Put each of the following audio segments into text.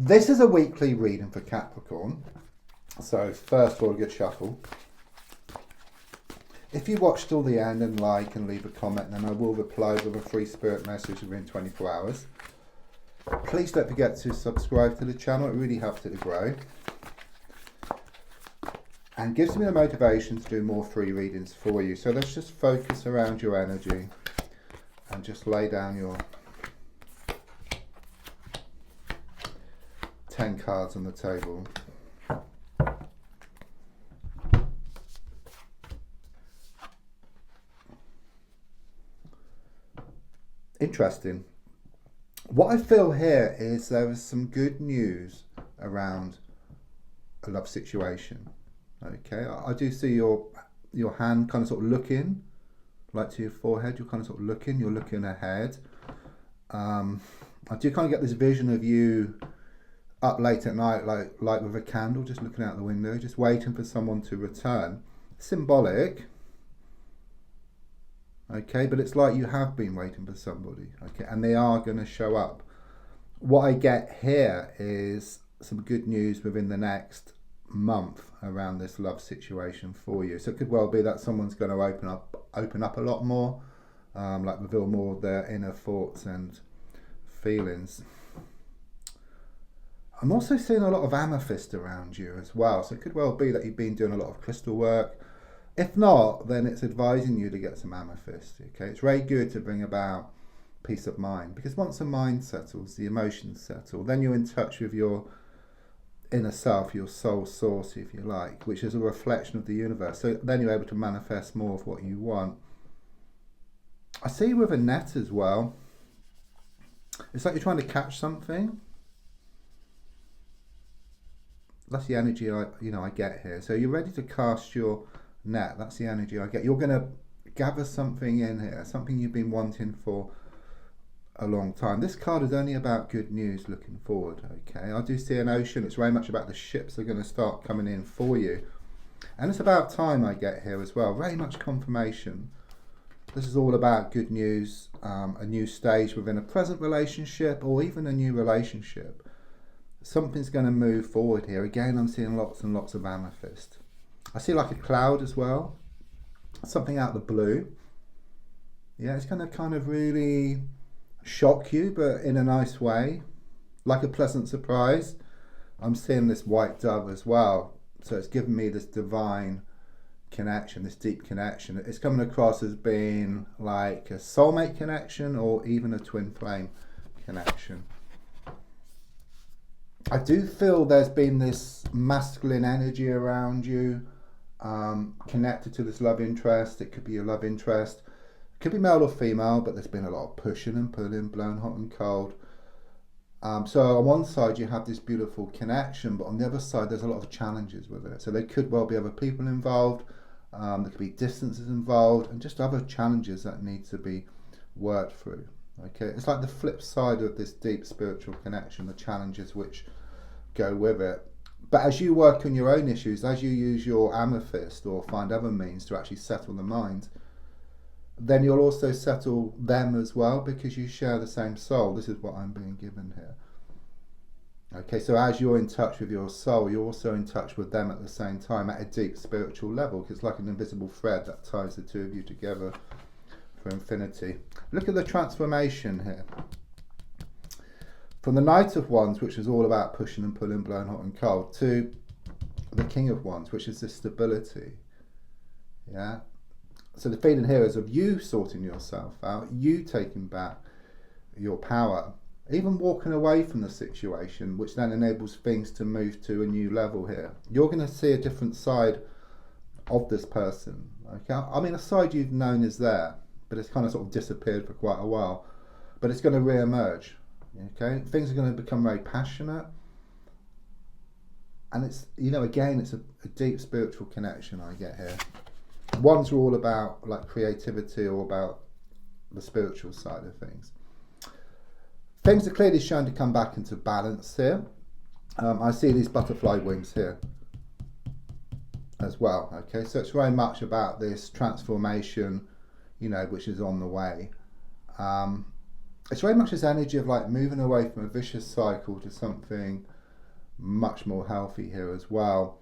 This is a weekly reading for Capricorn. So first of all, a good shuffle. If you watched till the end and like and leave a comment, then I will reply with a free spirit message within 24 hours. Please don't forget to subscribe to the channel. It really helps it to grow. And gives me the motivation to do more free readings for you. So let's just focus around your energy and just lay down your 10 cards on the table. Interesting. What I feel here is there is some good news around a love situation. Okay, I do see your hand kind of sort of looking, like to your forehead. You're kind of sort of looking. You're looking ahead. I do kind of get this vision of you up late at night, like with a candle, just looking out the window, just waiting for someone to return. Symbolic. Okay, but it's like you have been waiting for somebody. Okay, and they are going to show up. What I get here is some good news within the next month around this love situation for you. So it could well be that someone's going to open up a lot more, like reveal more of their inner thoughts and feelings. I'm also seeing a lot of amethyst around you as well. So it could well be that you've been doing a lot of crystal work. If not, then it's advising you to get some amethyst. Okay, it's very good to bring about peace of mind, because once the mind settles, the emotions settle, then you're in touch with your inner self, your soul source, if you like, which is a reflection of the universe. So then you're able to manifest more of what you want. I see you with a net as well. It's like you're trying to catch something. That's the energy I get here. So you're ready to cast your net. That's the energy I get. You're going to gather something in here, something you've been wanting for a long time. This card is only about good news looking forward. Okay, I do see an ocean. It's very much about the ships that are going to start coming in for you, and it's about time I get here as well. Very much confirmation. This is all about good news, a new stage within a present relationship or even a new relationship. Something's going to move forward here. Again, I'm seeing lots and lots of amethyst. I see like a cloud as well, something out of the blue. Yeah, it's going to kind of really shock you, but in a nice way, like a pleasant surprise. I'm seeing this white dove as well, so it's giving me this divine connection, this deep connection. It's coming across as being like a soulmate connection or even a twin flame connection. I do feel there's been this masculine energy around you, connected to this love interest. It could be a love interest. Could be male or female, but there's been a lot of pushing and pulling, blown hot and cold. So on one side you have this beautiful connection, but on the other side there's a lot of challenges with it. So there could well be other people involved, there could be distances involved, and just other challenges that need to be worked through. Okay, it's like the flip side of this deep spiritual connection, the challenges which go with it. But as you work on your own issues, as you use your amethyst or find other means to actually settle the mind, then you'll also settle them as well, because you share the same soul. This is what I'm being given here. Okay, so as you're in touch with your soul, you're also in touch with them at the same time at a deep spiritual level. It's like an invisible thread that ties the two of you together for infinity. Look at the transformation here. From the Knight of Wands, which is all about pushing and pulling, blown hot and cold, to the King of Wands, which is the stability. Yeah. So the feeling here is of you sorting yourself out, you taking back your power, even walking away from the situation, which then enables things to move to a new level here. You're going to see a different side of this person. Okay, I mean, a side you've known is there, but it's kind of sort of disappeared for quite a while, but it's going to re-emerge. Okay, things are going to become very passionate, and it's, again, it's a deep spiritual connection I get here. Ones are all about like creativity or about the spiritual side of things. Things are clearly shown to come back into balance here. I see these butterfly wings here as well. Okay, so it's very much about this transformation, which is on the way. it's very much this energy of like moving away from a vicious cycle to something much more healthy here as well.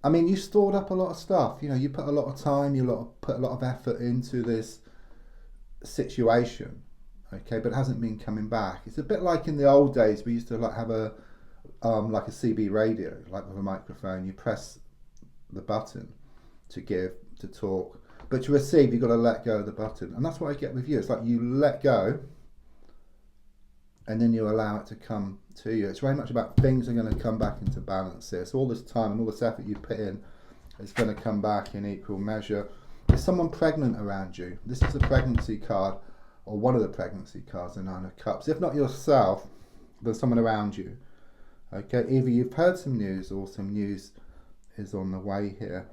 I mean, you stored up a lot of stuff. You know, you put a lot of time, put a lot of effort into this situation, okay, but it hasn't been coming back. It's a bit like in the old days, we used to like have a like a CB radio, like with a microphone. You press the button to give, to talk, but to receive, you've got to let go of the button. And that's what I get with you. It's like you let go and then you allow it to come to you. It's very much about things are going to come back into balance here. So all this time and all this effort you put in is going to come back in equal measure. Is someone pregnant around you? This is a pregnancy card, or one of the pregnancy cards, the Nine of Cups. If not yourself, there's someone around you. Okay, either you've heard some news or some news is on the way here.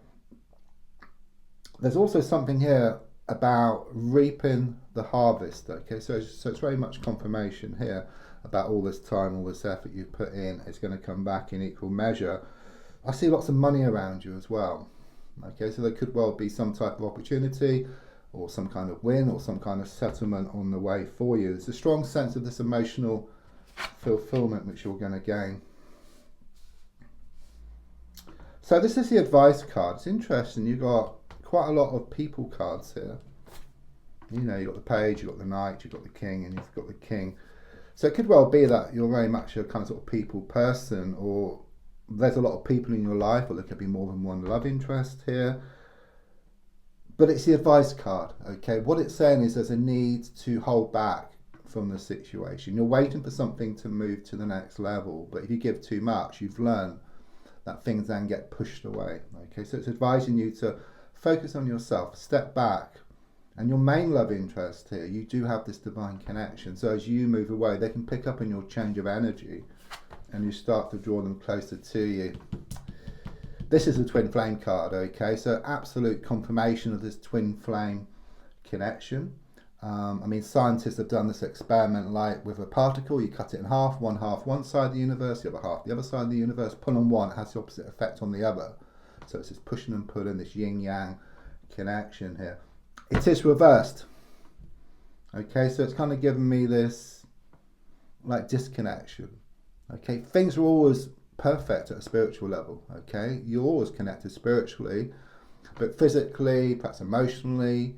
There's also something here about reaping the harvest. Okay, so it's very much confirmation here about all this time, all this effort you put in is going to come back in equal measure. I see lots of money around you as well. Okay, so there could well be some type of opportunity or some kind of win or some kind of settlement on the way for you. There's a strong sense of this emotional fulfillment which you're going to gain. So this is the advice card. It's interesting, you've got quite a lot of people cards here. You know, you've got the page, you've got the knight, you've got the king, and you've got the king. So it could well be that you're very much a kind of sort of people person, or there's a lot of people in your life, or there could be more than one love interest here. But it's the advice card, okay? What it's saying is there's a need to hold back from the situation. You're waiting for something to move to the next level, but if you give too much, you've learned that things then get pushed away, okay? So it's advising you to focus on yourself, step back, and your main love interest here, you do have this divine connection. So as you move away, they can pick up on your change of energy and you start to draw them closer to you. This is a twin flame card, okay? So absolute confirmation of this twin flame connection. I mean, scientists have done this experiment like with a particle. You cut it in half one side of the universe, the other half the other side of the universe. Pull on one, it has the opposite effect on the other. So it's this pushing and pulling, this yin-yang connection here. It is reversed. Okay, so it's kind of giving me this like disconnection. Okay, things are always perfect at a spiritual level. Okay, you're always connected spiritually, but physically, perhaps emotionally,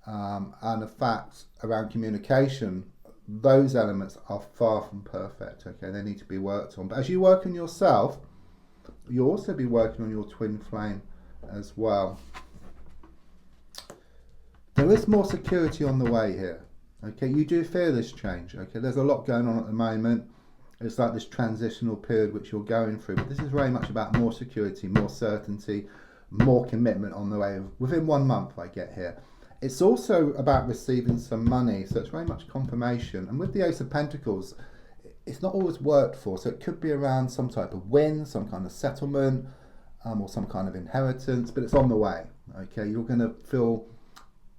and the facts around communication, those elements are far from perfect. Okay, they need to be worked on. But as you work on yourself, you'll also be working on your twin flame as well. There is more security on the way here. Okay, you do fear this change. Okay, there's a lot going on at the moment. It's like this transitional period which you're going through. But this is very much about more security, more certainty, more commitment on the way. Within 1 month I get here. It's also about receiving some money. So it's very much confirmation. And with the Ace of Pentacles, it's not always worked for. So it could be around some type of win, some kind of settlement, or some kind of inheritance. But it's on the way. Okay, you're going to feel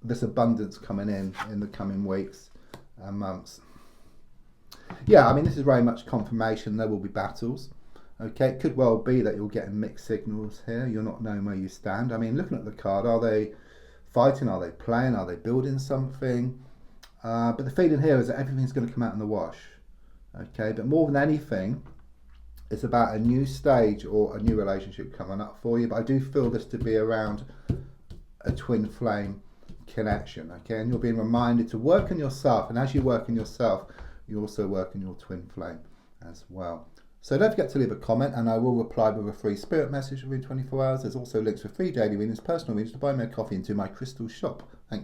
this abundance coming in the coming weeks and months. Yeah, I mean, this is very much confirmation. There will be battles. Okay, it could well be that you're getting mixed signals here. You're not knowing where you stand. I mean, looking at the card, are they fighting? Are they playing? Are they building something? But the feeling here is that everything's going to come out in the wash. Okay, but more than anything, it's about a new stage or a new relationship coming up for you. But I do feel this to be around a twin flame connection. Okay, and you're being reminded to work on yourself. And as you work on yourself, you also work on your twin flame as well. So don't forget to leave a comment, and I will reply with a free spirit message within 24 hours. There's also links for free daily readings, personal readings, to buy me a coffee into my crystal shop. Thank you.